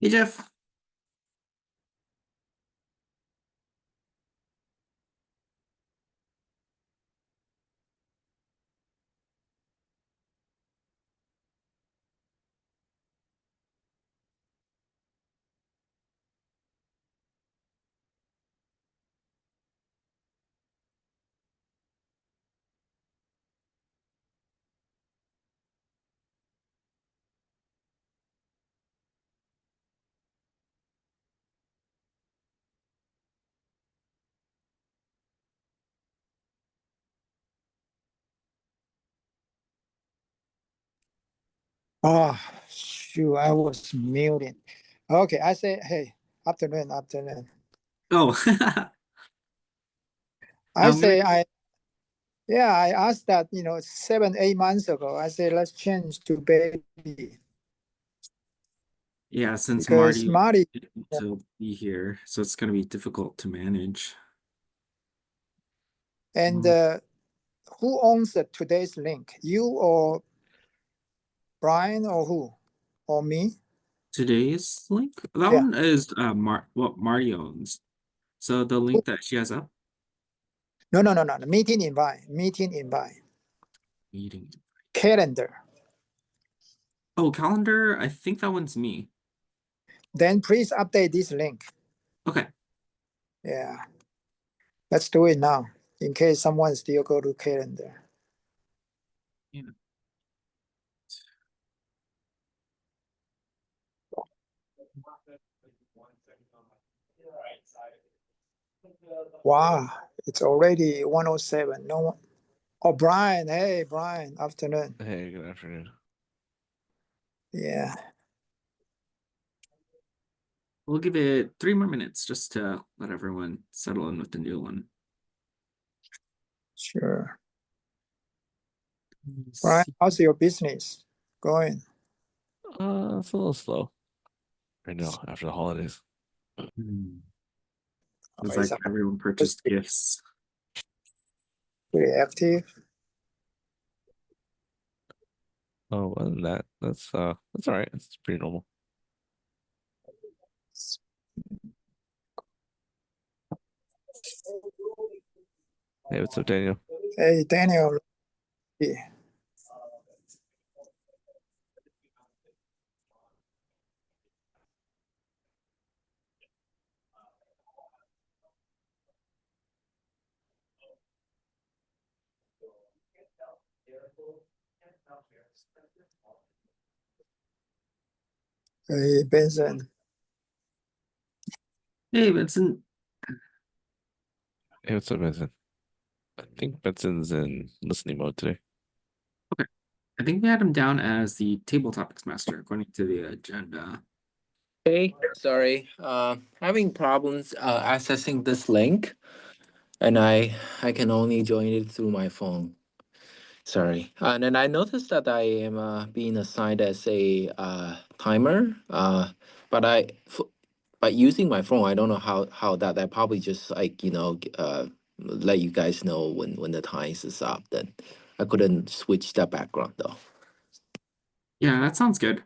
Hey, Jeff. Oh, shoot, I was muting. Okay, I say, hey, afternoon. Oh, I I'm gonna. say, yeah, I asked that, 7, 8 months ago. I say, let's change to baby Yeah, since because Marty Marty, didn't to be here, so it's gonna be difficult to manage. and Mm, who owns today's link? You or Brian or who? Or me? Today's link, that Yeah. one is what Marty owns. So the link that she has up, No. Meeting invite. meeting. Calendar. Oh, calendar. I think that one's me. Then please update this link. Okay. Yeah. Let's do it now in case someone still go to calendar. Yeah. Wow, it's already 107. No one. Oh, Brian. Hey, Brian. Afternoon. Hey, good afternoon. Yeah. We'll give it 3 more minutes just to let everyone settle in with the new one. Sure. Let's Brian, see. how's your business going? It's a little slow right now after the holidays. Hmm. Oh, It's it's like everyone purchased gifts. pretty active. Oh, other than that, that's all right. It's pretty normal. Hey, what's up, Daniel? Hey, Daniel. Hey, Benson. Hey, Vincent. Hey, what's up, Benson? I think Benson's in listening mode today. Okay. I think we had him down as the table topics master according to the agenda. Hey, sorry. Having problems accessing this link, and I can only join it through my phone. Sorry. And then I noticed that I am being assigned as a timer. But by using my phone, I don't know how that. I probably just let you guys know when the time is up. Then I couldn't switch the background though. Yeah, that sounds good.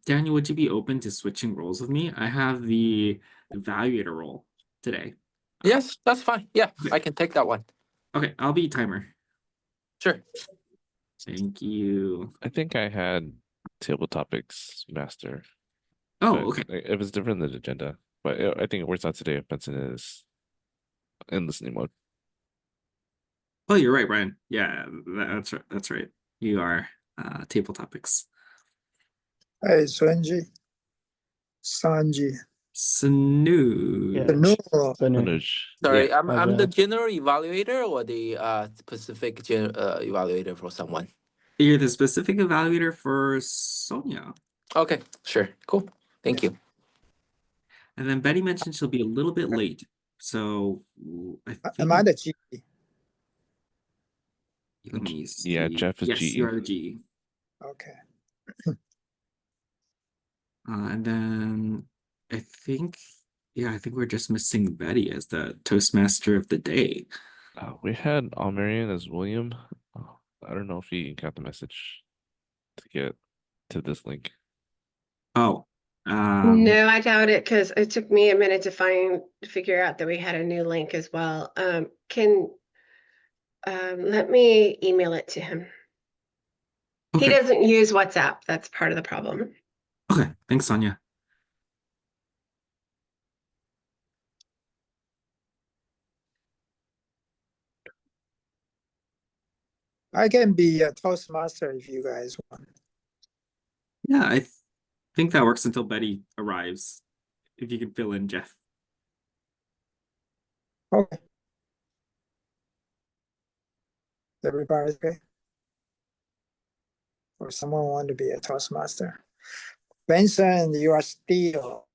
Daniel, would you be open to switching roles with me? I have the evaluator role today. Yes, that's fine. Yeah, Okay. I can take that one. Okay, I'll be timer. Sure. Thank you. I think I had table topics master, Oh, but okay. it was different than the agenda. But I think it works out today if Benson is in listening mode. Oh, you're right, Brian. Yeah, that's right. That's right. You are table topics. Hey, Sanji. Snoo. No, Anuj. Sorry, Yeah. I'm the general evaluator or the specific evaluator for someone. You're the specific evaluator for Sonia. Okay, sure, cool, thank you. And then Betty mentioned she'll be a little bit late. So I am I think the G? let me see. Yeah, Jeff is Yes, you GE. are the G. Okay. And then I think, yeah, I think we're just missing Betty as the Toastmaster of the day. We had Almarian as William. I don't know if he got the message to get to this link. Oh, Um, No, I doubt it because it took me a minute to figure out that we had a new link as well. Let me email it to him. He okay. doesn't use WhatsApp. That's part of the problem. Okay. Thanks, Sonia. I can be a Toastmaster if you guys want. Yeah, I think that works until Betty arrives. If you can fill in, Jeff. Okay. Everybody okay? Or someone want to be a Toastmaster? Benson, you are still.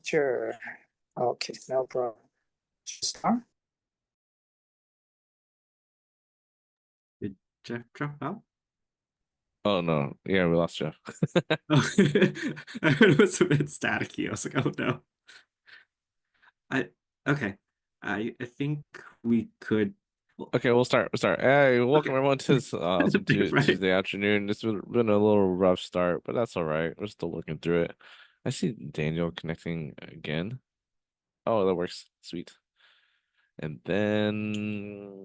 Sure. Okay, no problem. Start. Did Jeff drop out? Oh no, yeah, we lost Jeff. Oh, I heard it was a bit staticky. I was like, oh no. I okay. I think we could. Okay, we'll start. Hey, welcome Okay. everyone to this awesome Right. Tuesday afternoon. It's been a little rough start, but that's all right. We're still looking through it. I see Daniel connecting again. Oh, that works. Sweet. And then,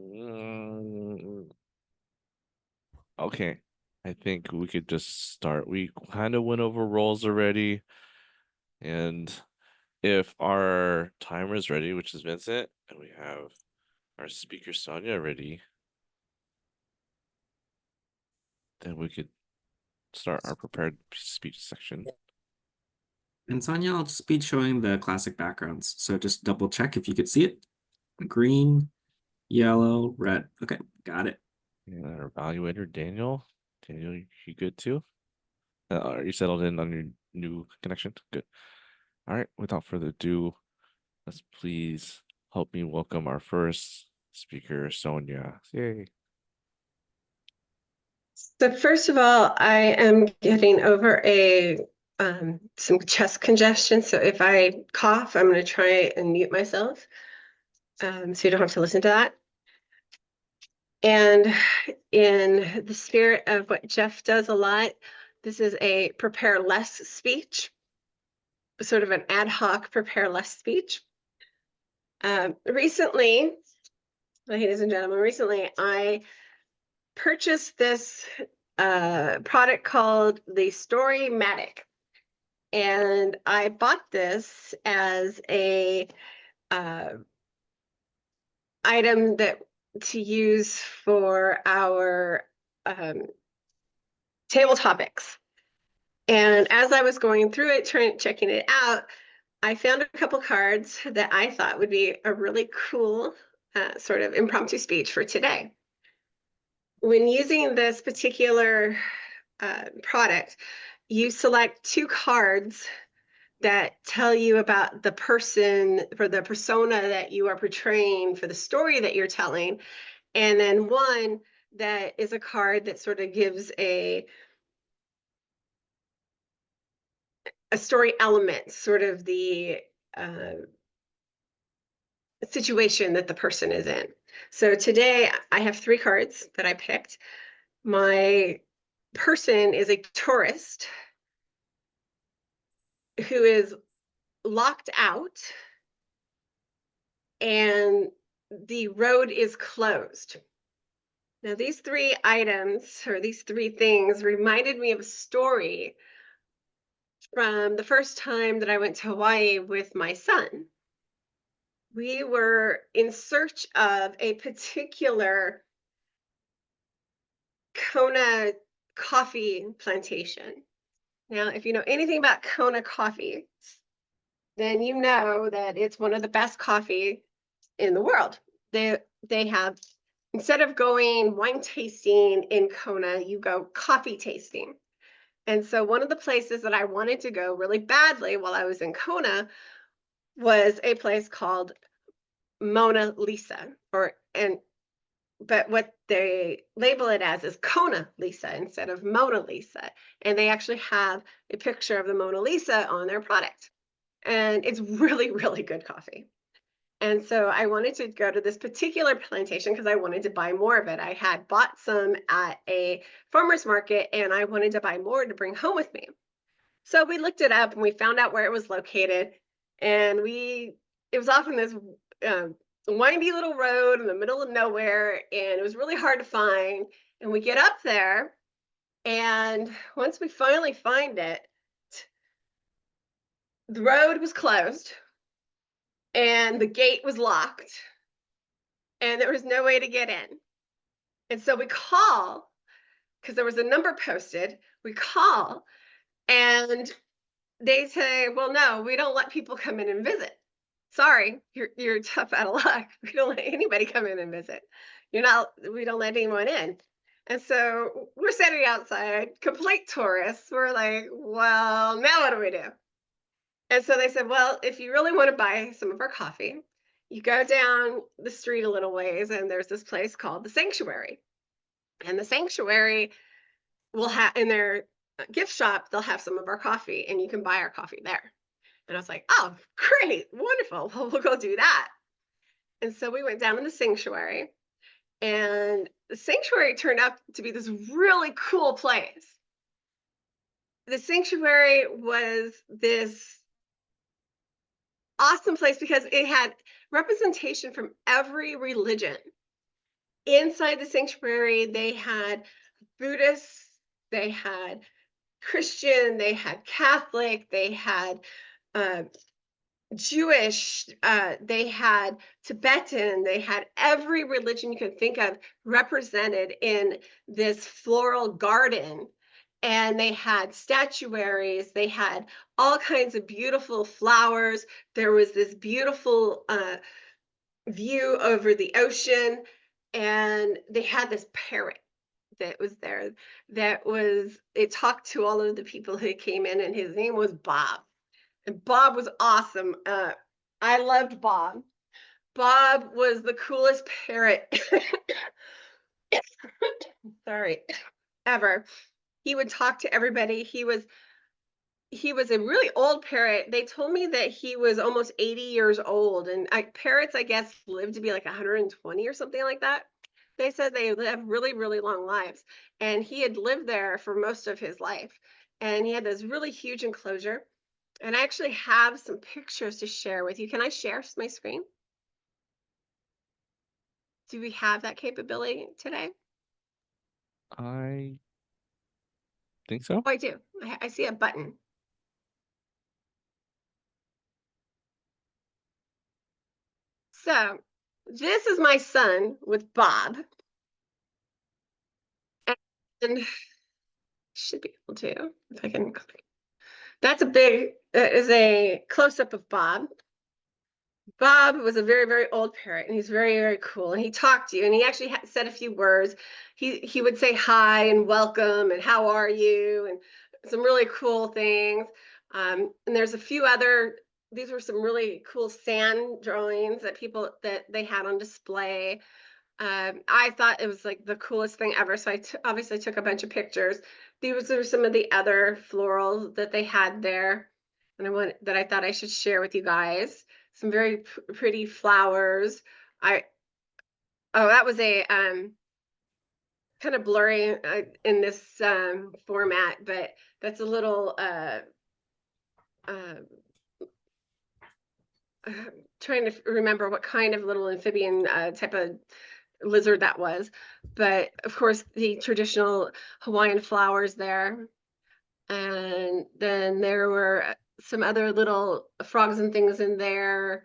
okay, I think we could just start. We kind of went over roles already, and if our timer is ready, which is Vincent, and we have our speaker Sonia ready, then we could start our prepared speech section. And Sonia, I'll just be showing the classic backgrounds. So just double check if you could see it. Green, yellow, red. Okay, got it. And our evaluator, Daniel. Daniel, you good too? Are you settled in on your new connection? Good. All right, without further ado, let's please help me welcome our first speaker, Sonia. Yay. So first of all, I am getting over some chest congestion. So if I cough, I'm going to try and mute myself, so you don't have to listen to that. And in the spirit of what Jeff does a lot, this is a prepare less speech, sort of an ad hoc prepare less speech. Recently, ladies and gentlemen, I purchased this product called the Storymatic. And I bought this as a item that to use for our table topics. And as I was going through it, checking it out, I found a couple cards that I thought would be a really cool sort of impromptu speech for today. When using this particular product, you select two cards that tell you about the person, for the persona that you are portraying, for the story that you're telling. And then one that is a card that sort of gives a story element, sort of the situation that the person is in. So today I have three cards that I picked. My person is a tourist who is locked out and the road is closed. Now, these three items, or these three things, reminded me of a story from the first time that I went to Hawaii with my son. We were in search of a particular Kona coffee plantation. Now, if you know anything about Kona coffee, then you know that it's one of the best coffee in the world. They have, instead of going wine tasting in Kona, you go coffee tasting. And so one of the places that I wanted to go really badly while I was in Kona was a place called Mona Lisa, but what they label it as is Kona Lisa instead of Mona Lisa. And they actually have a picture of the Mona Lisa on their product. And it's really, really good coffee. And so I wanted to go to this particular plantation because I wanted to buy more of it. I had bought some at a farmer's market and I wanted to buy more to bring home with me. So we looked it up and we found out where it was located, and it was off in this windy little road in the middle of nowhere, and it was really hard to find. And we get up there, and once we finally find it, the road was closed and the gate was locked and there was no way to get in. And so we call, because there was a number posted, we call and they say, well, no, we don't let people come in and visit. Sorry, you're tough out of luck. We don't let anybody come in and visit. We don't let anyone in. And so we're sitting outside, complete tourists. We're like, well, now what do we do? And so they said, well, if you really want to buy some of our coffee, you go down the street a little ways and there's this place called the Sanctuary. And the Sanctuary will have in their gift shop, they'll have some of our coffee and you can buy our coffee there. And I was like, oh, great, wonderful. Well, we'll go do that. And so we went down to the Sanctuary, and the Sanctuary turned out to be this really cool place. The Sanctuary was this awesome place because it had representation from every religion. Inside the Sanctuary, they had Buddhists, they had Christian, they had Catholic, they had Jewish, they had Tibetan, they had every religion you could think of represented in this floral garden. And they had statuaries, they had all kinds of beautiful flowers. There was this beautiful view over the ocean, and they had this parrot that was there it talked to all of the people who came in, and his name was Bob. And Bob was awesome. I loved Bob. Bob was the coolest parrot sorry, ever. He would talk to everybody. He was a really old parrot. They told me that he was almost 80 years old, and parrots, I guess, live to be like 120 or something like that. They said they have really, really long lives, and he had lived there for most of his life. And he had this really huge enclosure. And I actually have some pictures to share with you. Can I share my screen? Do we have that capability today? I think so. Oh, I do. I see a button. So this is my son with Bob. And should be able to, if I can. That's is a close-up of Bob. Bob was a very, very old parrot, and he's very, very cool. And he talked to you, and he actually said a few words. He would say hi and welcome and how are you, and some really cool things. And there's a few other. These were some really cool sand drawings that they had on display. I thought it was like the coolest thing ever. So I obviously took a bunch of pictures. These are some of the other florals that they had there, and I thought I should share with you guys. Some very pretty flowers. That was a kind of blurry in this format, but that's a little trying to remember what kind of little amphibian type of lizard that was. But of course, the traditional Hawaiian flowers there. And then there were some other little frogs and things in there.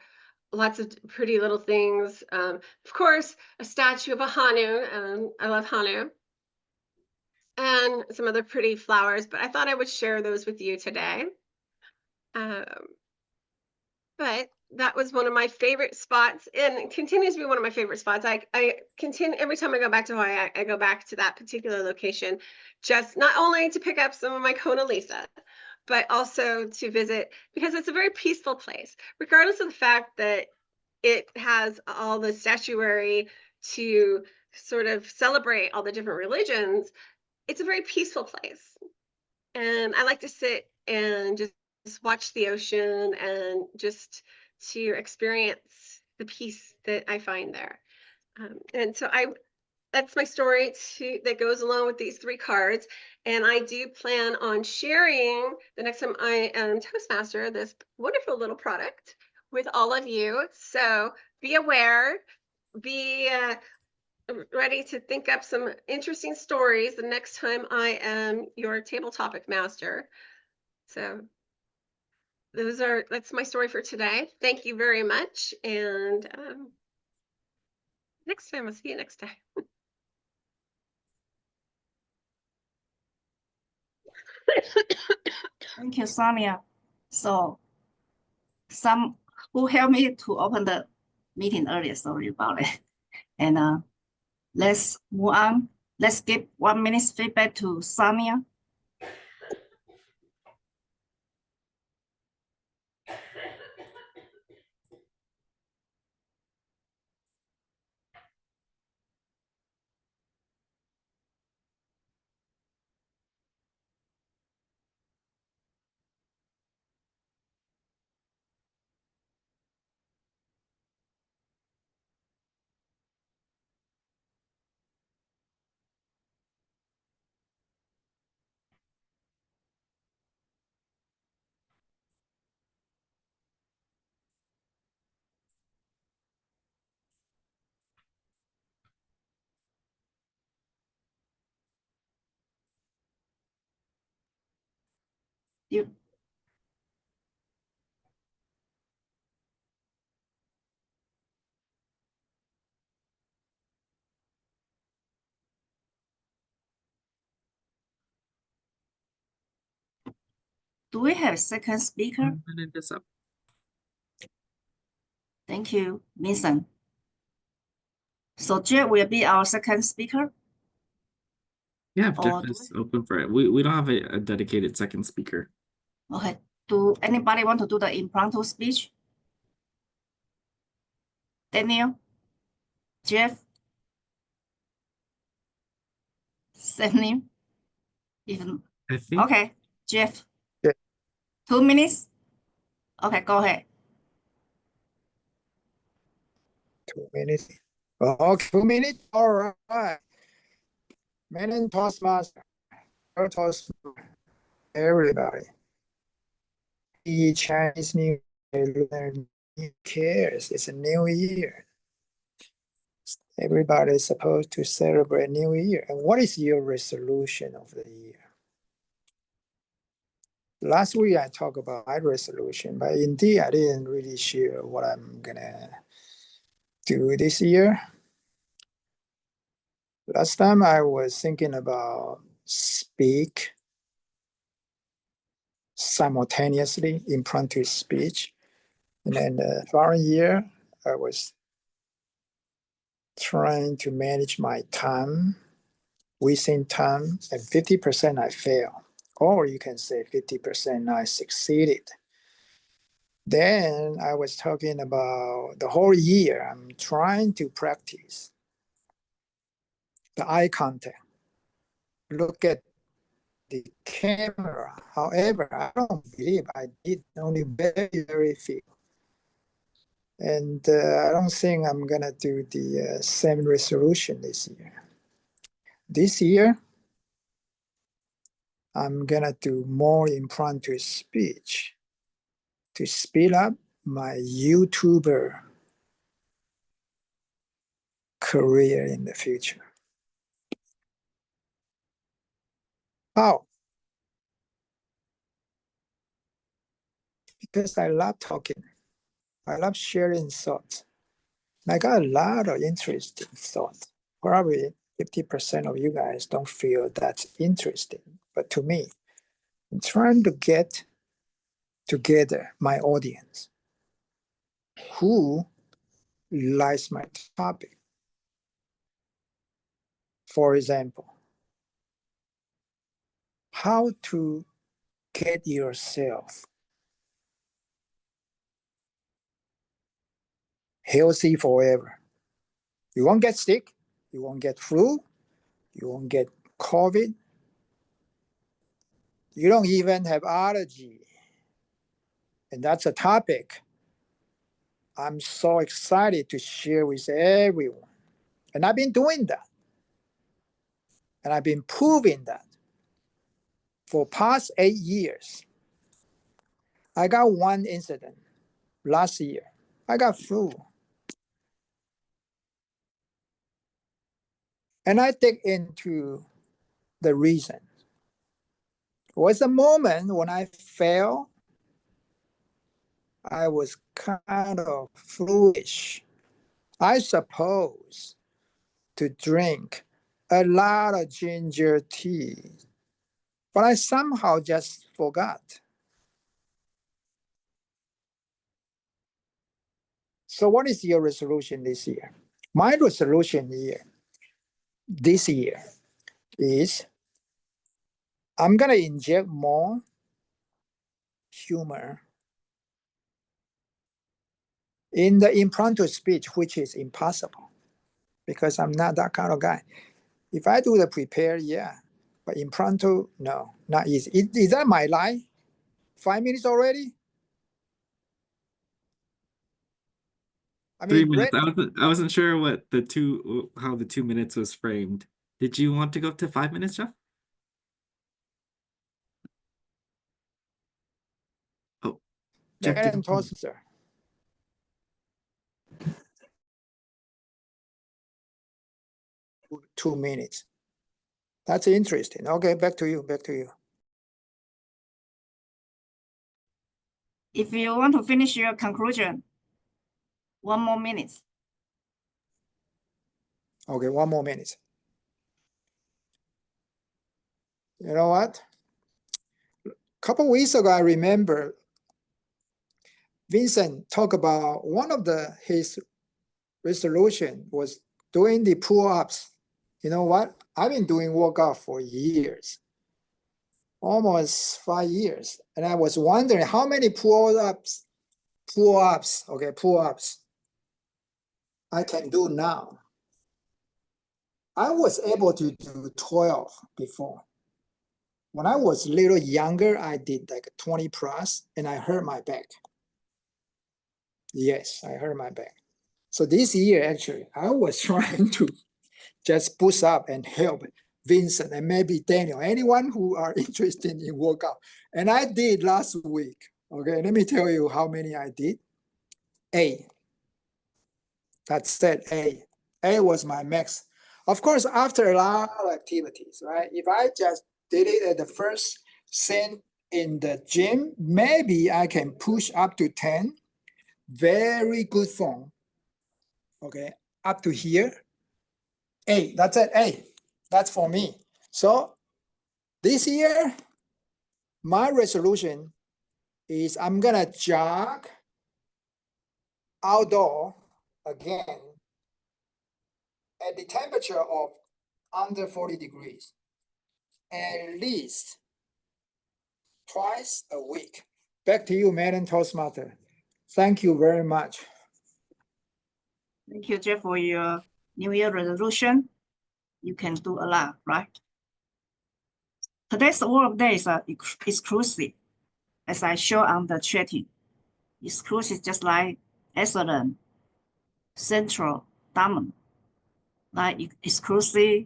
Lots of pretty little things. Of course, a statue of a Hanu. I love Hanu. And some other pretty flowers, but I thought I would share those with you today. But that was one of my favorite spots, and it continues to be one of my favorite spots. I continue every time I go back to Hawaii, I go back to that particular location, just not only to pick up some of my Kona Lisa, but also to visit because it's a very peaceful place, regardless of the fact that it has all the statuary to sort of celebrate all the different religions. It's a very peaceful place. And I like to sit and just watch the ocean and just to experience the peace that I find there. And so that's my story that goes along with these 3 cards. And I do plan on sharing the next time I am Toastmaster this wonderful little product with all of you. So be aware, be ready to think up some interesting stories the next time I am your table topic master. So that's my story for today. Thank you very much. And next time, I'll see you next time. Thank you, Sonia. So, some who helped me to open the meeting earlier, sorry about it. And let's move on. Let's give 1 minute feedback to Sonia. You do we have a second speaker? I'm gonna this up. Thank you, Vincent. So Jeff will be our second speaker. Yeah, if Or Jeff is open for it. We don't have a dedicated second speaker. Okay. Do anybody want to do the impromptu speech? Daniel? Jeff? Stephanie? Even I think okay, Jeff. Yeah. 2 minutes. Okay, go ahead. 2 minutes. Okay, 2 minutes. All right. Man, Toastmaster. Toastmaster. Everybody. The Chinese New Year. Who cares? It's a new year. Everybody is supposed to celebrate New Year. And what is your resolution of the year? Last week I talked about my resolution, but indeed I didn't really share what I'm gonna do this year. Last time I was thinking about speak simultaneously, impromptu speech. And then the following year, I was trying to manage my time within time, and 50% I fail. Or you can say 50% I succeeded. Then I was talking about the whole year, I'm trying to practice the eye contact, look at the camera. However, I don't believe I did, only very, very few. And I don't think I'm gonna do the same resolution this year. This year, I'm gonna do more impromptu speech to speed up my YouTuber career in the future. How? Because I love talking. I love sharing thoughts. I got a lot of interesting thoughts. Probably 50% of you guys don't feel that's interesting, but to me, I'm trying to get together my audience who likes my topic. For example, how to get yourself healthy forever. You won't get sick, you won't get flu, you won't get COVID, you don't even have allergy. And that's a topic I'm so excited to share with everyone. And I've been doing that. And I've been proving that for past 8 years. I got one incident last year. I got flu. And I dig into the reason. Was a moment when I felt I was kind of foolish. I suppose to drink a lot of ginger tea, but I somehow just forgot. So what is your resolution this year? My resolution this year is I'm gonna inject more humor in the impromptu speech, which is impossible because I'm not that kind of guy. If I do the prepare, yeah, but impromptu, no, not easy. Is that my lie? 5 minutes already? I 3 minutes. Brett, I wasn't sure what how the 2 minutes was framed. Did you want to go up to 5 minutes, Jeff? Oh, Jeff Madam didn't. Toaster. 2 minutes. That's interesting. Okay, back to you. If you want to finish your conclusion, 1 more minute. Okay, 1 more minute. You know what? A couple weeks ago, I remember Vincent talked about one of his resolution was doing the pull-ups. You know what? I've been doing workout for years, almost 5 years. And I was wondering how many pull-ups I can do now. I was able to do 12 before. When I was a little younger, I did like 20 plus and I hurt my back. Yes, I hurt my back. So this year, actually, I was trying to just push up and help Vincent and maybe Daniel, anyone who are interested in workout. And I did last week. Okay, let me tell you how many I did. 8. That's it, 8. 8 was my max. Of course, after a lot of activities, right? If I just did it at the first set in the gym, maybe I can push up to 10. Very good form. Okay, up to here. 8, that's it, 8. That's for me. So this year, my resolution is I'm gonna jog outdoor again at the temperature of under 40 degrees, at least twice a week. Back to you, Madam Toastmaster. Thank you very much. Thank you, Jeff, for your New Year resolution. You can do a lot, right? Today's work day is exclusive, as I show on the chatting. Exclusive just like excellent, central, diamond, like exclusive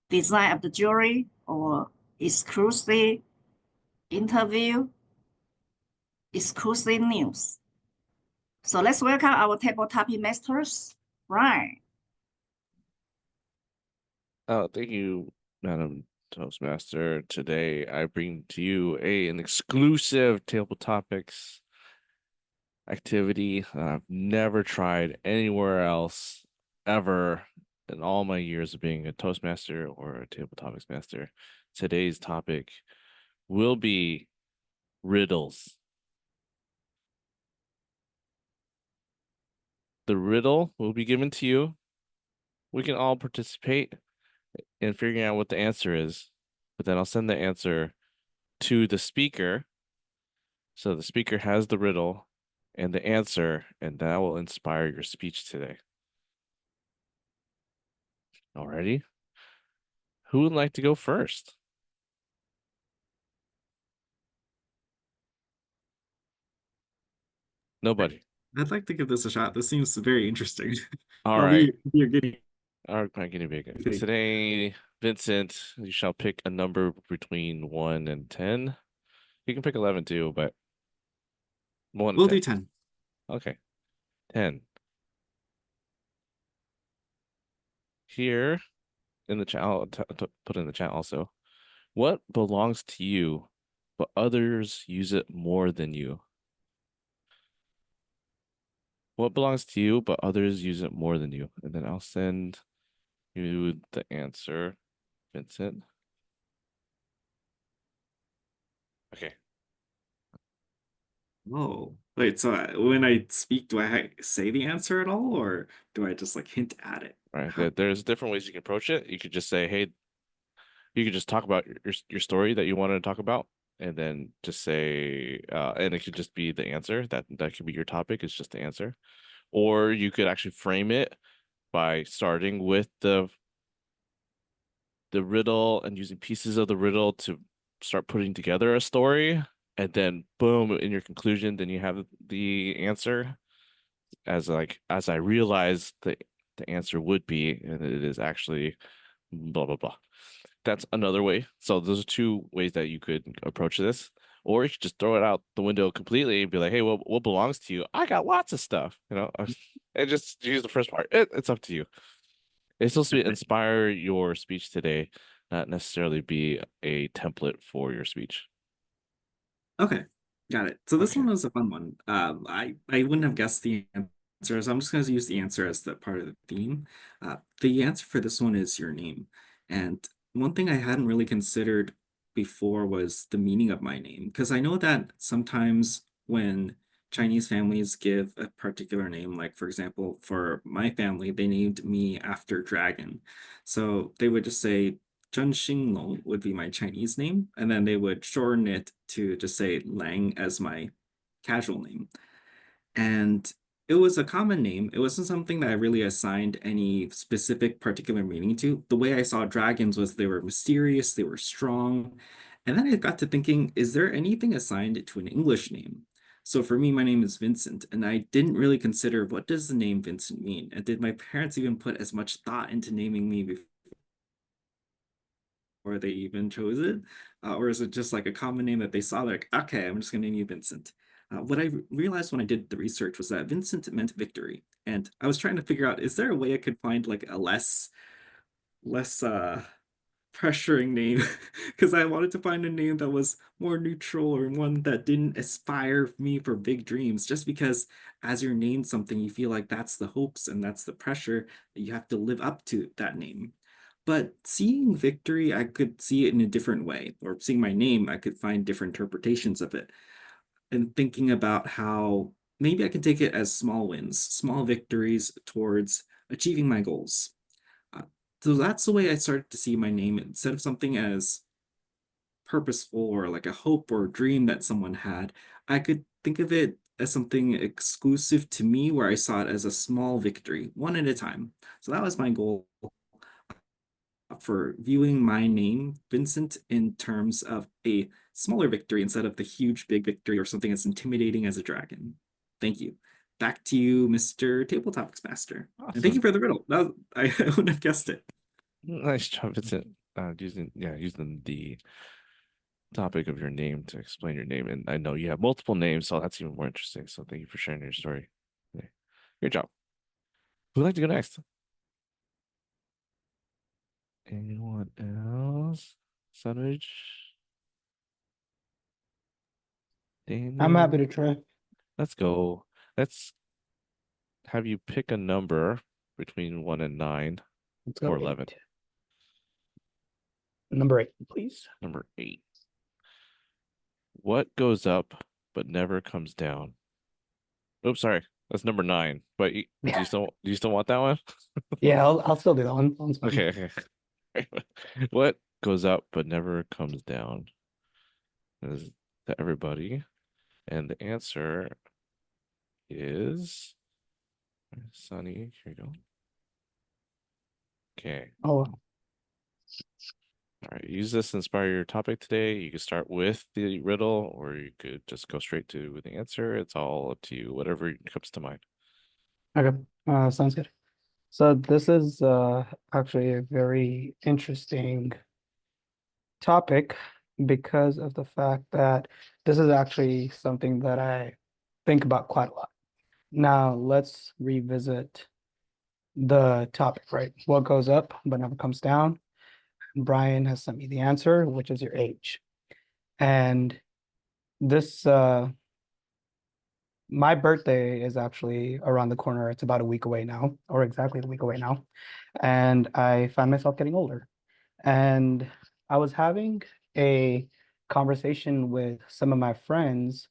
design of the jewelry or exclusive interview, exclusive news. So let's welcome our table topic masters, Brian. Oh, thank you, Madam Toastmaster. Today, I bring to you an exclusive Table Topics activity that I've never tried anywhere else ever in all my years of being a Toastmaster or a Table Topics Master. Today's topic will be riddles. The riddle will be given to you. We can all participate in figuring out what the answer is, but then I'll send the answer to the speaker. So the speaker has the riddle and the answer, and that will inspire your speech today. Alrighty. Who would like to go first? Nobody. I'd like to give this a shot. This seems very interesting. All I'll right. be your guinea. All right, my guinea pig. Okay. Today, Vincent, you shall pick a number between 1 and 10. You can pick 11 too, but 1 and We'll 10. do 10. Okay. 10. Here in the chat, I'll put in the chat also. What belongs to you, but others use it more than you? What belongs to you, but others use it more than you? And then I'll send you the answer, Vincent. Okay. Oh, wait, so when I speak, do I say the answer at all, or do I just like hint at it? All right. How- There's different ways you can approach it. You could just say, hey, you could just talk about your story that you wanted to talk about, and then just say, and it could just be the answer. That could be your topic. It's just the answer. Or you could actually frame it by starting with the riddle and using pieces of the riddle to start putting together a story, and then boom, in your conclusion, then you have the answer as I realized the answer would be, and it is actually blah blah blah. That's another way. So those are two ways that you could approach this. Or you could just throw it out the window completely and be like, hey, what belongs to you? I got lots of stuff, and just use the first part. It's up to you. It's supposed to inspire your speech today, not necessarily be a template for your speech. Okay, got it. So this Okay. one was a fun one. I wouldn't have guessed the answer, so I'm just going to use the answer as the part of the theme. The answer for this one is your name. And one thing I hadn't really considered before was the meaning of my name, because I know that sometimes when Chinese families give a particular name, like for example, for my family, they named me after dragon. So they would just say Zhen Xinglong would be my Chinese name, and then they would shorten it to just say Lang as my casual name. And it was a common name. It wasn't something that I really assigned any specific particular meaning to. The way I saw dragons was they were mysterious, they were strong. And then I got to thinking, is there anything assigned to an English name? So for me, my name is Vincent, and I didn't really consider what does the name Vincent mean? And did my parents even put as much thought into naming me before they even chose it? Or is it just like a common name that they saw, like, okay, I'm just gonna name you Vincent? What I realized when I did the research was that Vincent meant victory. And I was trying to figure out, is there a way I could find like a less pressuring name? Because I wanted to find a name that was more neutral or one that didn't aspire me for big dreams, just because as you're named something, you feel like that's the hopes and that's the pressure that you have to live up to that name. But seeing victory, I could see it in a different way, or seeing my name, I could find different interpretations of it. And thinking about how maybe I can take it as small wins, small victories towards achieving my goals. Uh, so that's the way I started to see my name instead of something as purposeful or like a hope or dream that someone had. I could think of it as something exclusive to me where I saw it as a small victory, one at a time. So that was my goal for viewing my name, Vincent, in terms of a smaller victory instead of the huge big victory or something as intimidating as a dragon. Thank you. Back to you, Mr. Tabletopics Master. And thank you Awesome. for the riddle. I wouldn't have guessed it. Nice job, Vincent. Using the topic of your name to explain your name. And I know you have multiple names, so that's even more interesting. So thank you for sharing your story. Okay. Great job. Who'd like to go next? Anyone else? Sunridge? I'm happy Daniel? to try. Let's go. Let's have you pick a number between 1 and 9 Let's go or 11. 8. Number 8, please. Number 8. What goes up but never comes down? Oops, sorry. That's number 9. But do you still want that one? Yeah, I'll still do that one. That one's fine. Okay. What goes up but never comes down? This is to everybody. And the answer is Sunny. Here you go. Okay. Oh, All right. Use this to inspire your topic today. You can start with the riddle, or you could just go straight to the answer. It's all up to you, whatever comes to mind. okay. Sounds good. So this is actually a very interesting topic because of the fact that this is actually something that I think about quite a lot. Now, let's revisit the topic, right? What goes up but never comes down. Brian has sent me the answer, which is your age. And this, my birthday is actually around the corner. It's about a week away now, or exactly a week away now. And I find myself getting older. And I was having a conversation with some of my friends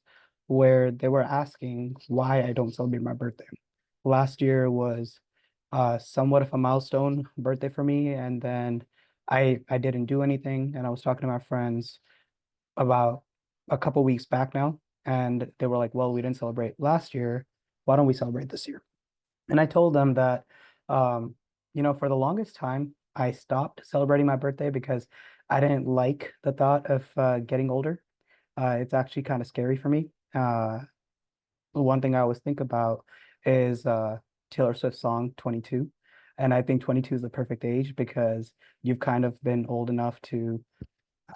where they were asking why I don't celebrate my birthday. Last year was somewhat of a milestone birthday for me, and then I didn't do anything, and I was talking to my friends about a couple weeks back now, and they were like, "Well, we didn't celebrate last year. Why don't we celebrate this year?" And I told them that, um, for the longest time, I stopped celebrating my birthday because I didn't like the thought of getting older. It's actually kind of scary for me. One thing I always think about is Taylor Swift's song 22. And I think 22 is the perfect age because you've kind of been old enough to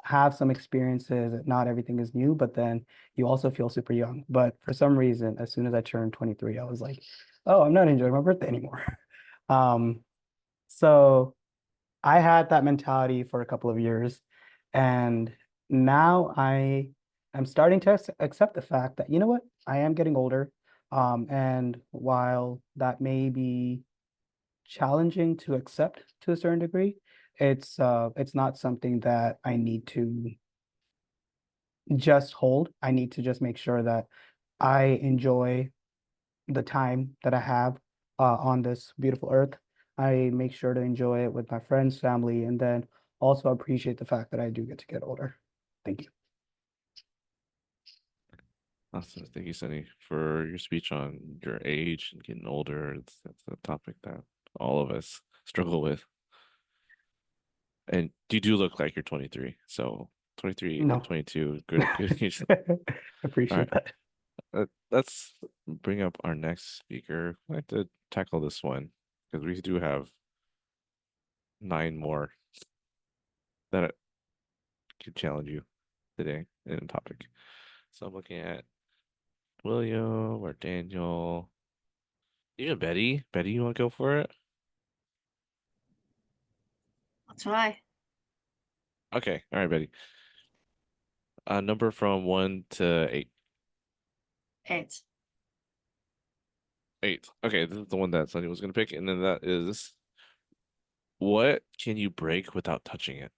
have some experiences. Not everything is new, but then you also feel super young. But for some reason, as soon as I turned 23, I was like, oh, I'm not enjoying my birthday anymore. Um, so I had that mentality for a couple of years, and now I am starting to accept the fact that, you know what, I am getting older. And while that may be challenging to accept to a certain degree, it's not something that I need to just hold. I need to just make sure that I enjoy the time that I have on this beautiful earth. I make sure to enjoy it with my friends, family, and then also appreciate the fact that I do get to get older. Thank you. Awesome. Thank you, Sunny, for your speech on your age and getting older. That's a topic that all of us struggle with. And you do look like you're 23. So 23 No. and 22, good age. Appreciate All right. that. Let's bring up our next speaker. I'd like to tackle this one because we do have 9 more that could challenge you today in a topic. So I'm looking at William or Daniel. Even Betty. Betty, you want to go for it? I'll try. Okay. All right, Betty. A number from 1 to 8. 8. 8. Okay, this is the one that Sunny was going to pick. And then that is, what can you break without touching it?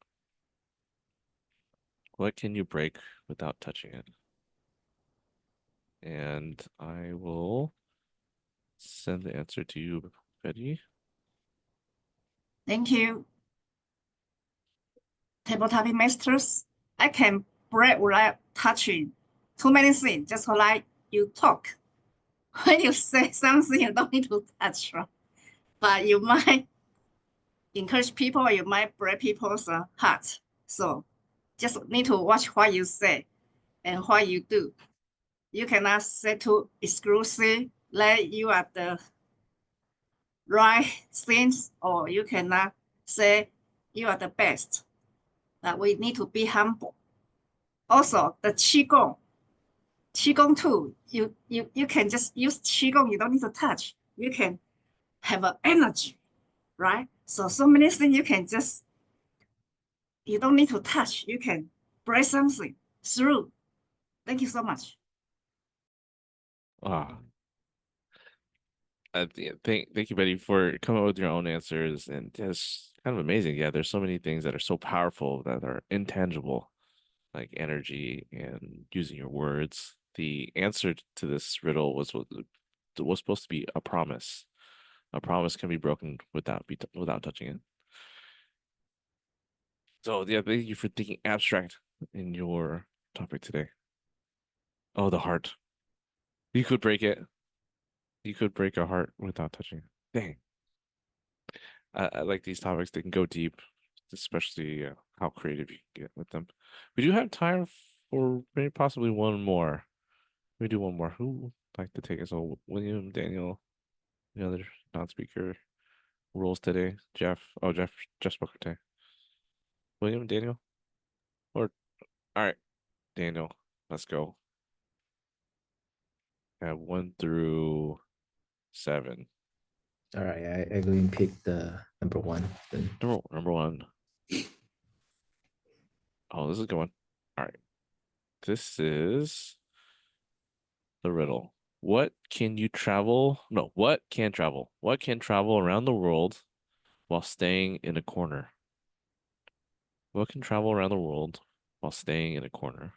What can you break without touching it? And I will send the answer to you, Betty. Thank you. Table topic masters, I can break without touching too many things, just like you talk. When you say something, you don't need to touch, right? But you might encourage people, you might break people's heart. So just need to watch what you say and what you do. You cannot say too exclusive, like you are the right things, or you cannot say you are the best. But we need to be humble. Also, the qigong too. You can just use qigong. You don't need to touch. You can have an energy, right? So many things you can just. You don't need to touch. You can break something through. Thank you so much. Ah, thank you, Betty, for coming up with your own answers. And it's kind of amazing. Yeah, there's so many things that are so powerful that are intangible, like energy and using your words. The answer to this riddle was supposed to be a promise. A promise can be broken without touching it. So yeah, thank you for thinking abstract in your topic today. Oh, the heart. You could break it. You could break a heart without touching it. Dang. I like these topics. They can go deep, especially how creative you can get with them. We do have time for maybe possibly one more. We do one more. Who would like to take us? So William, Daniel, the other non-speaker. rules today? Jeff. Oh, Jeff spoke today. William, Daniel? Or all right, Daniel, let's go. 1 through 7. All right, I going to pick the number 1 then. Number 1. Oh, this is a good one. All right. This is the riddle. What can travel around the world while staying in a corner? What can travel around the world while staying in a corner?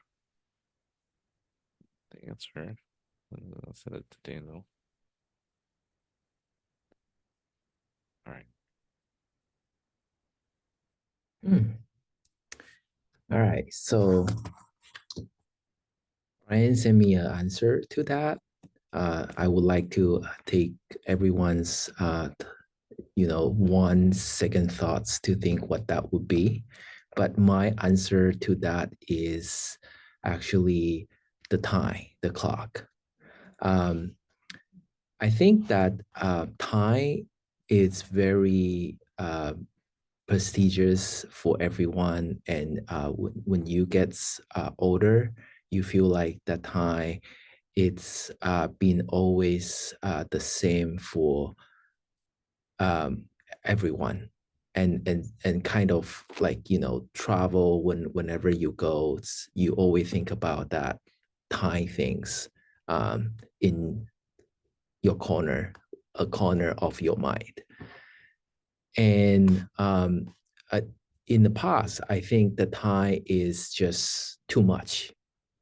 The answer. I'll send it to Daniel. All right. All right, so Brian sent me an answer to that. I would like to take everyone's 1 second thoughts to think what that would be. But my answer to that is actually the time, the clock. I think that time is very prestigious for everyone. And when you get older, you feel like that time it's been always the same for everyone. And kind of like, travel whenever you go, you always think about that time things in your corner, a corner of your mind. And in the past, I think the time is just too much.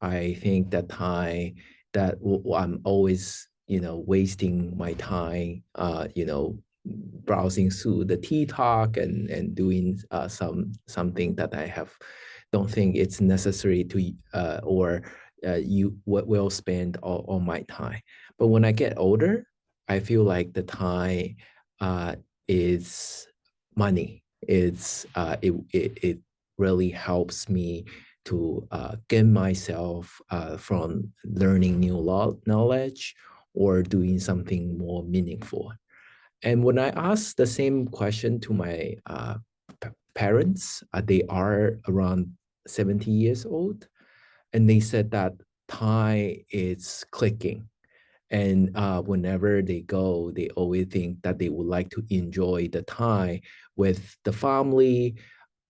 I think that time that I'm always, wasting my time, browsing through the TikTok and doing something that I don't think it's necessary to or you will spend all my time. But when I get older, I feel like the time is money. It really helps me to get myself from learning new knowledge or doing something more meaningful. And when I asked the same question to my parents, they are around 70 years old, and they said that time is clicking. And whenever they go, they always think that they would like to enjoy the time with the family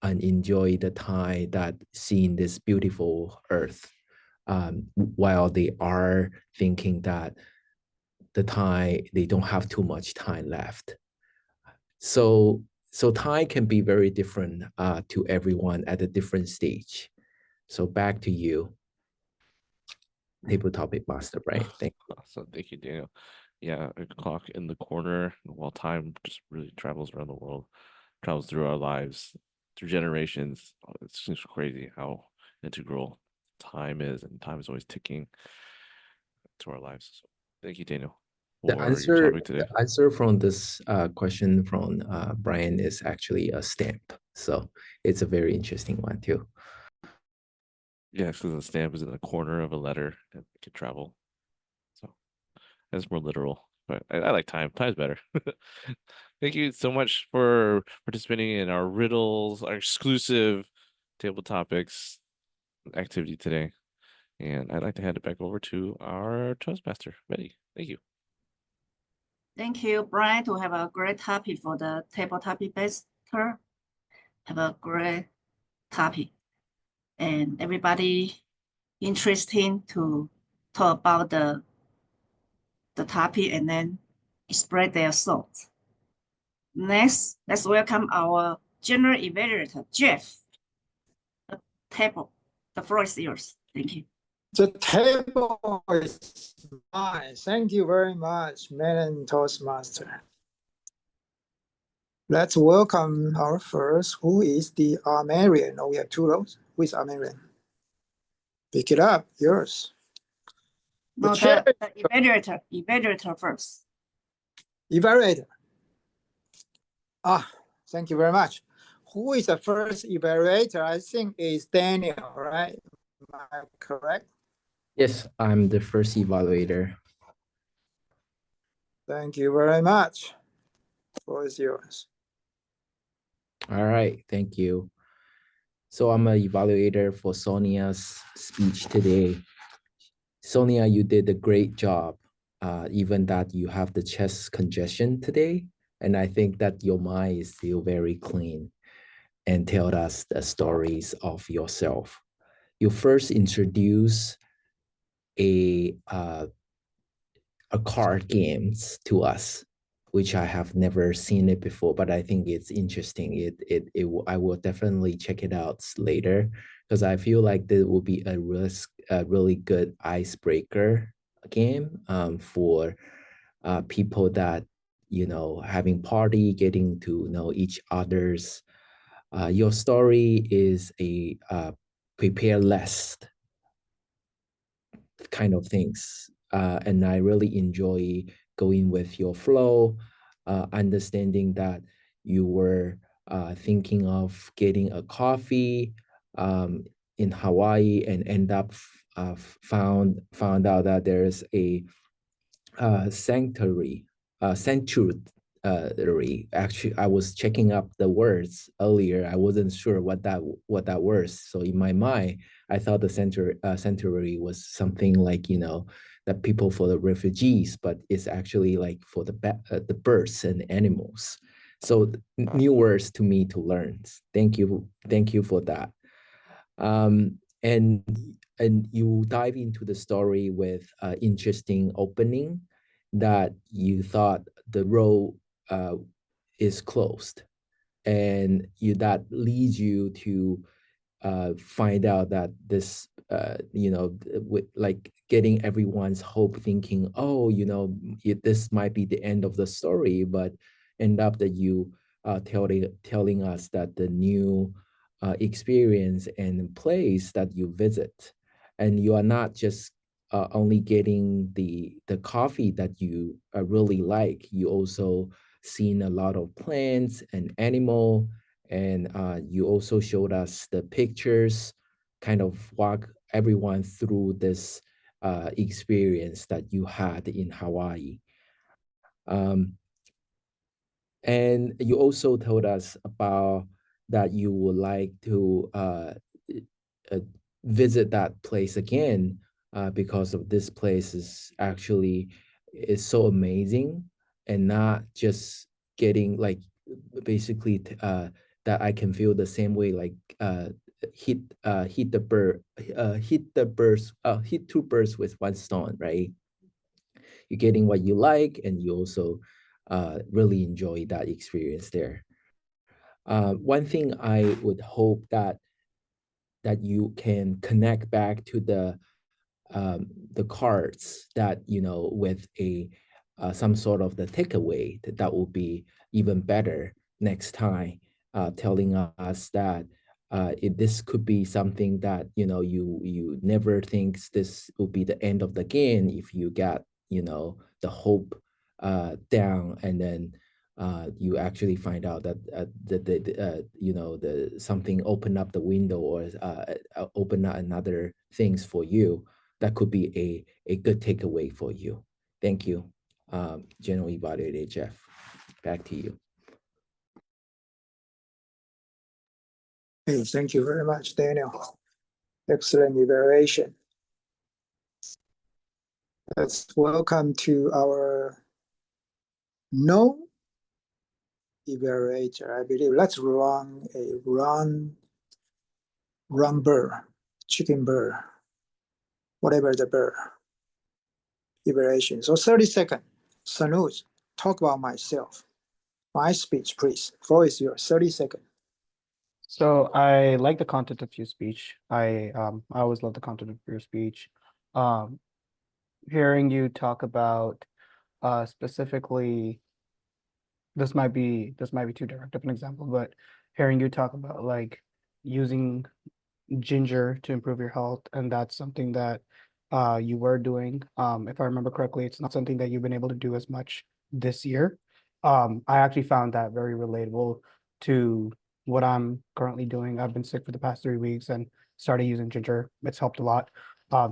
and enjoy the time that seeing this beautiful earth, while they are thinking that they don't have too much time left. So time can be very different to everyone at a different stage. So back to you, table topic master, right? Thank you. Awesome. Thank you, Daniel. Yeah, a clock in the corner while time just really travels around the world, travels through our lives, through generations. It seems crazy how integral time is, and time is always ticking to our lives. So thank you, Daniel, The for your answer, topic today. the answer from this question from Brian is actually a stamp. So it's a very interesting one too. Yeah, because the stamp is in the corner of a letter and it can travel. So that's more literal, but I like time. Time's better. Thank you so much for participating in our riddles, our exclusive table topics activity today. And I'd like to hand it back over to our Toastmaster, Betty. Thank you. Thank you, Brian, to have a great topic for the table topic based tour. Have a great topic. And everybody interesting to talk about the topic and then spread their thoughts. Next, let's welcome our general evaluator, Jeff. The table, the floor is yours. Thank you. The table is mine. Thank you very much, Melon Toastmaster. Let's welcome our first, who is the Armenian. Oh, we have 2 rows. Who is Armenian? Pick it up, yours. No, the evaluator first. Evaluator. Thank you very much. Who is the first evaluator? I think is Daniel, right? Am I correct? Yes, I'm the first evaluator. Thank you very much. Floor is yours. All right, thank you. So I'm an evaluator for Sonia's speech today. Sonia, you did a great job, even that you have the chest congestion today. And I think that your mind is still very clean and tell us the stories of yourself. You first introduce a card games to us, which I have never seen it before, but I think it's interesting. I will definitely check it out later because I feel like there will be a really good icebreaker game for people that having party, getting to know each other's. Your story is a prepare list kind of things. And I really enjoy going with your flow, understanding that you were thinking of getting a coffee in Hawaii and end up found out that there's a sanctuary, sanctuary. Actually, I was checking up the words earlier. I wasn't sure what that was. So in my mind, I thought the sanctuary was something like the people for the refugees, but it's actually like for the birds and animals. So new words to me to learn. Thank you for that. And you dive into the story with interesting opening that you thought the road is closed, and that leads you to find out that this with like getting everyone's hope, thinking, oh, this might be the end of the story, but end up that you telling us that the new experience and place that you visit, and you are not just only getting the coffee that you really like, you also seen a lot of plants and animal, and you also showed us the pictures, kind of walk everyone through this experience that you had in Hawaii. Um, and you also told us about that you would like to uh, visit that place again because of this place is so amazing, and not just getting like basically that I can feel the same way, like hit two birds with one stone, right? You're getting what you like, and you also really enjoy that experience there. One thing I would hope that you can connect back to the cards that with a some sort of the takeaway that will be even better next time, telling us that this could be something that you never thinks this will be the end of the game if you got the hope down, and then you actually find out that the something open up the window, or open up another things for you that could be a good takeaway for you. Thank you, General Evaluator Jeff. Back to you. Hey, thank you very much, Daniel. Excellent evaluation. Let's welcome to our no evaluator. I believe let's run a run bird, chicken bird, whatever the bird evaluation. So 30 seconds. Sanuj, talk about myself. My speech, please. Floor is yours. 30 seconds. So I like the content of your speech. I always love the content of your speech. Um, Hearing you talk about specifically, this might be too direct of an example, but hearing you talk about like using ginger to improve your health, and that's something that you were doing. If I remember correctly, it's not something that you've been able to do as much this year. I actually found that very relatable to what I'm currently doing. I've been sick for the past 3 weeks and started using ginger. It's helped a lot.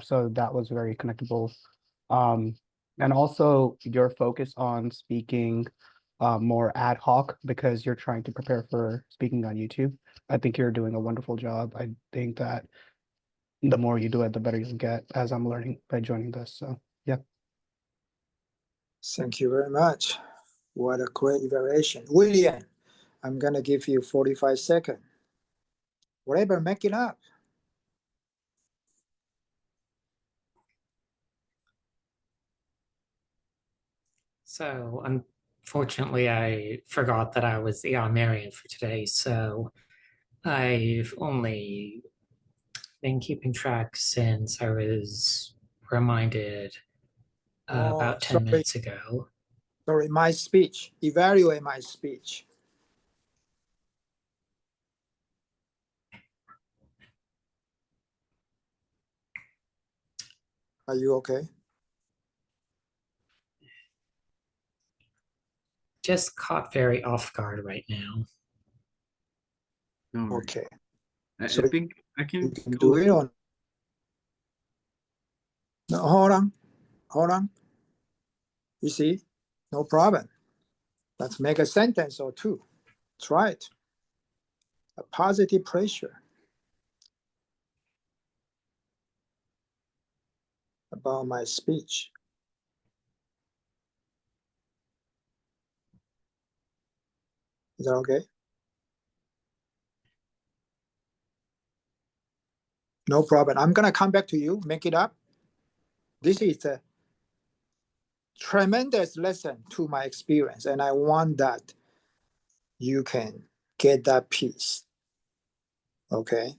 So that was very connectable. And also your focus on speaking more ad hoc because you're trying to prepare for speaking on YouTube. I think you're doing a wonderful job. I think that the more you do it, the better you'll get, as I'm learning by joining this. So yeah. Thank you very much. What a great evaluation. William, I'm going to give you 45 seconds. Whatever, make it up. So unfortunately, I forgot that I was the Armarian for today. So I've only been keeping track since I was reminded Oh, about 10 sorry, minutes ago. sorry, my speech. Evaluate my speech. Are you okay? Just caught very off guard right now. Don't worry. Okay. I So think I you can can go. do it on. No, hold on. Hold on. You see? No problem. Let's make a sentence or two. Try it. A positive pressure about my speech. Is that okay? No problem. I'm going to come back to you, make it up. This is a tremendous lesson to my experience, and I want that you can get that piece. Okay?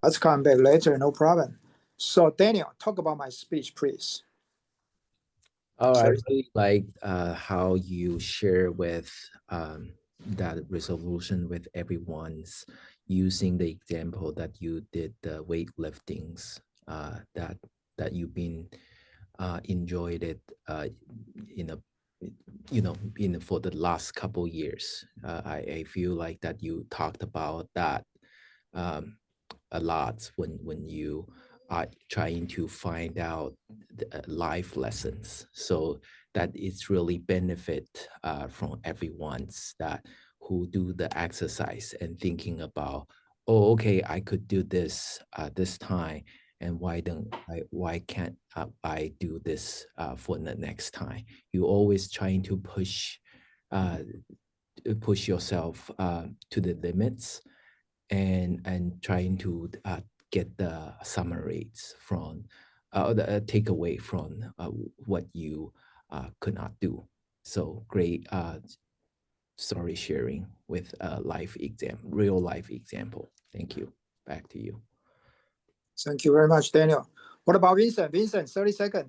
Let's come back later, no problem. So, Daniel, talk about my speech, please. Oh, I Sorry. really like how you share with that resolution with everyone's using the example that you did the weightliftings that you've been enjoyed it in a for the last couple years. I feel like that you talked about that um, a lot when you are trying to find out the, life lessons. So that it's really benefit from everyone's that who do the exercise and thinking about, oh, okay, I could do this this time, and why can't I do this for the next time? You always trying to uh, push yourself to the limits and trying to get the summaries from the takeaway from what you could not do. So great story sharing with a real life example. Thank you. Back to you. Thank you very much, Daniel. What about Vincent? Vincent, 30 seconds.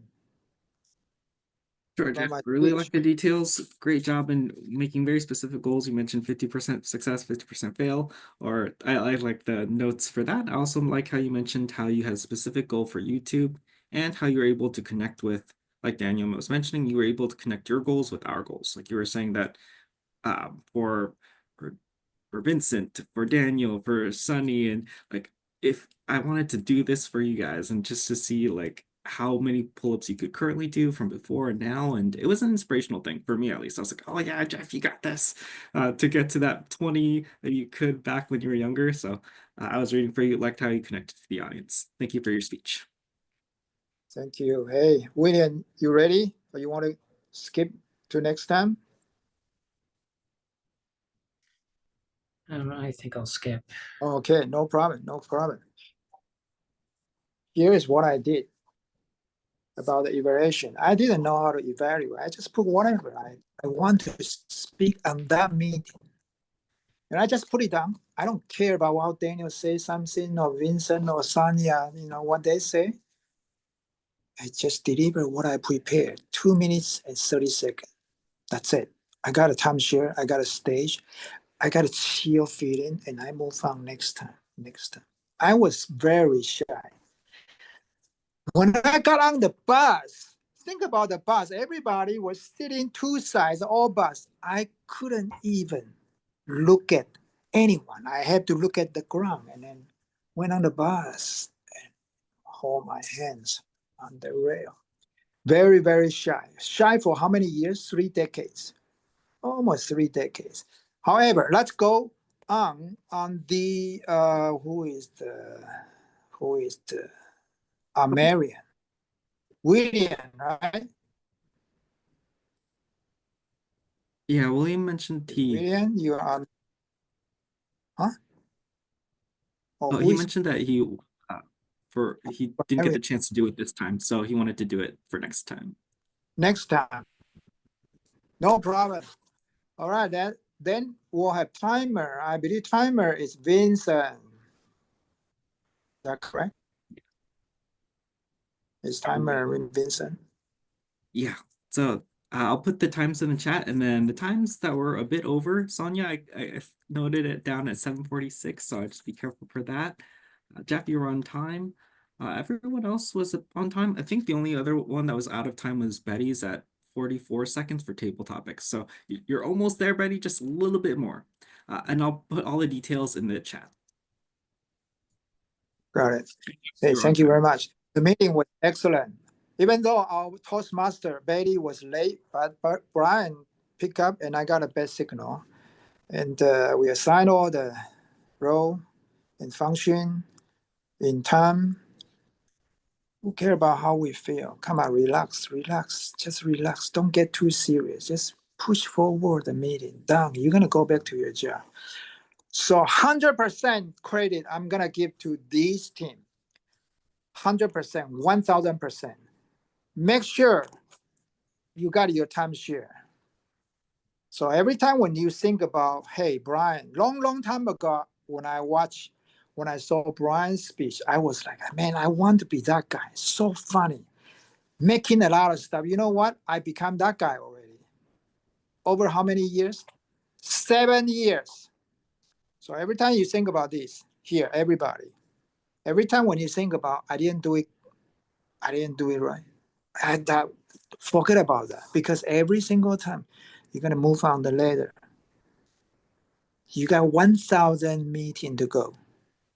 George, I About my really speech. like the details. Great job in making very specific goals. You mentioned 50% success, 50% fail, or I like the notes for that. I also like how you mentioned how you had a specific goal for YouTube and how you were able to connect with, like Daniel was mentioning, you were able to connect your goals with our goals. Like you were saying that for for Vincent, for Daniel, for Sunny, and like if I wanted to do this for you guys and just to see like how many pull-ups you could currently do from before and now, and it was an inspirational thing for me at least. I was like, oh yeah, Jeff, you got this, to get to that 20 that you could back when you were younger. So I was reading for you, liked how you connected to the audience. Thank you for your speech. Thank you. Hey, William, you ready? Or you want to skip to next time? I think I'll skip. Okay, no problem, no problem. Here is what I did about the evaluation. I didn't know how to evaluate. I just put whatever I want to speak on that meeting. And I just put it down. I don't care about what Daniel says something or Vincent or Sonia, what they say. I just deliver what I prepared. 2 minutes and 30 seconds. That's it. I got a timeshare. I got a stage. I got a chill feeling, and I move on next time. Next time. I was very shy. When I got on the bus, think about the bus. Everybody was sitting two sides, all bus. I couldn't even look at anyone. I had to look at the ground and then went on the bus and hold my hands on the rail. Very, very shy. Shy for how many years? 3 decades. Almost 3 decades. However, let's go on the who is the Armenian? William, right? Yeah, William mentioned he. William, you are, huh? Or Oh, who he is mentioned that he didn't get Armenian? the chance to do it this time, so he wanted to do it for next time. Next time, no problem. All right, then we'll have timer. I believe timer is Vincent. Is that correct? Is timer in Vincent? Yeah. So I'll put the times in the chat, and then the times that were a bit over, Sonia, I noted it down at 7:46, so I just be careful for that. Jeff, you were on time. Everyone else was on time. I think the only other one that was out of time was Betty's at 44 seconds for table topics. So you're almost there, Betty, just a little bit more. And I'll put all the details in the chat. Got it. Hey, You're on thank you time. very much. The meeting was excellent. Even though our Toastmaster Betty was late, but Brian picked up and I got a bad signal. And we assigned all the role and function in time. Who care about how we feel? Come on, relax, relax, just relax. Don't get too serious. Just push forward the meeting. Done. You're gonna go back to your job. So 100% credit I'm gonna give to this team. 100%, 1000%. Make sure you got your timeshare. So every time when you think about, hey, Brian, long time ago when I saw Brian's speech, I was like, man, I want to be that guy. So funny, making a lot of stuff. You know what? I become that guy already. Over how many years? 7 years. So every time you think about this, here, everybody, every time when you think about, I didn't do it right. That, forget about that because every single time you're gonna move on the ladder. You got 1,000 meeting to go.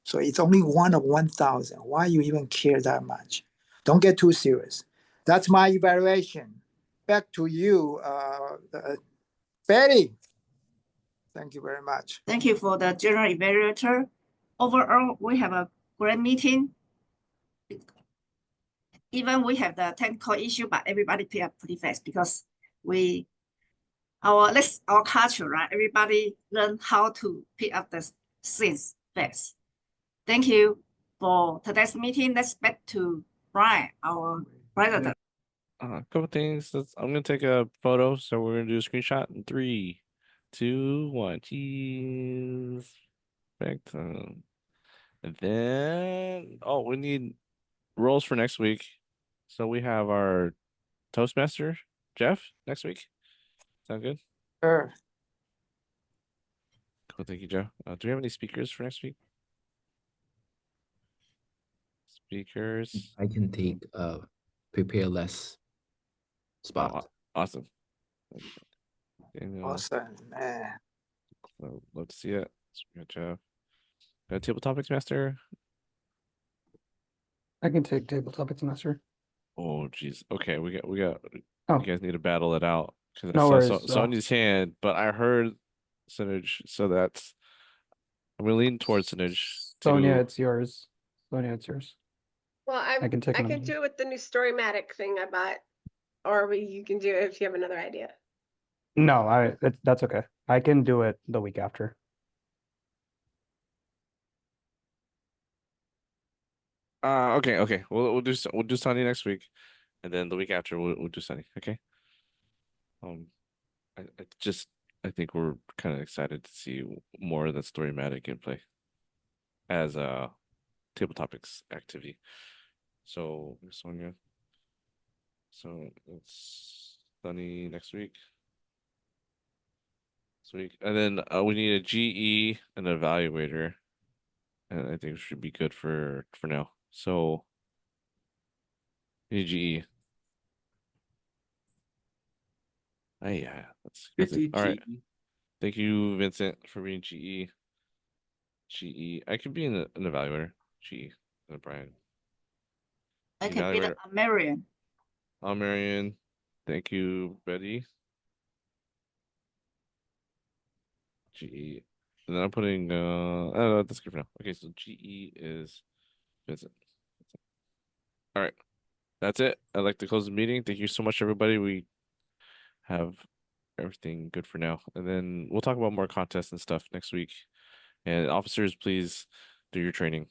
So it's only one of 1,000. Why you even care that much? Don't get too serious. That's my evaluation. Back to you, Betty. Thank you very much. Thank you for the general evaluator. Overall, we have a great meeting. Even we have the technical issue, but everybody pick up pretty fast because that's our culture, right? Everybody learn how to pick up the things fast. Thank you for today's meeting. Let's back to Brian, our president. A couple things. I'm gonna take a photo, so we're gonna do a screenshot in 3, 2, 1. Cheese. Perfect. And then we need roles for next week. So we have our Toastmaster, Jeff, next week. Sound good? Sure. Cool, thank you, Joe. Do we have any speakers for next week? Speakers. I can take prepare less spot. Awesome. Daniel, Awesome, man. love to see it. So we got Jeff. Got table topics master. I can take table topics master. Oh geez. Okay, we got Oh, you guys need to battle it out because no I saw worries. Sonia's hand, but I heard Sinage, so that's I'm gonna lean towards Sinage Sonia, to it's yours. Sonia, it's yours. Well, I can take I an can amendment. do it with the new Storymatic thing I bought, or you can do it if you have another idea. No, that's okay. I can do it the week after. okay. We'll do Sunny next week, and then the week after we'll do Sunny. Okay. I think we're kind of excited to see more of the Storymatic gameplay as a table topics activity. So Sonia. So it's Sunny next week. Sweet. And then we need a GE and an evaluator. And I think it should be good for now. So we need GE. Oh yeah, that's it. All right. Thank you, Vincent, for being GE. GE. I could be an evaluator. GE. And Brian. I The can be the evaluator. American. Marion. Thank you, Betty. GE. And then I'm putting oh, that's good for now. Okay, so GE is Vincent. All right. That's it. I'd like to close the meeting. Thank you so much, everybody. We have everything good for now. And then we'll talk about more contests and stuff next week. And officers, please do your training.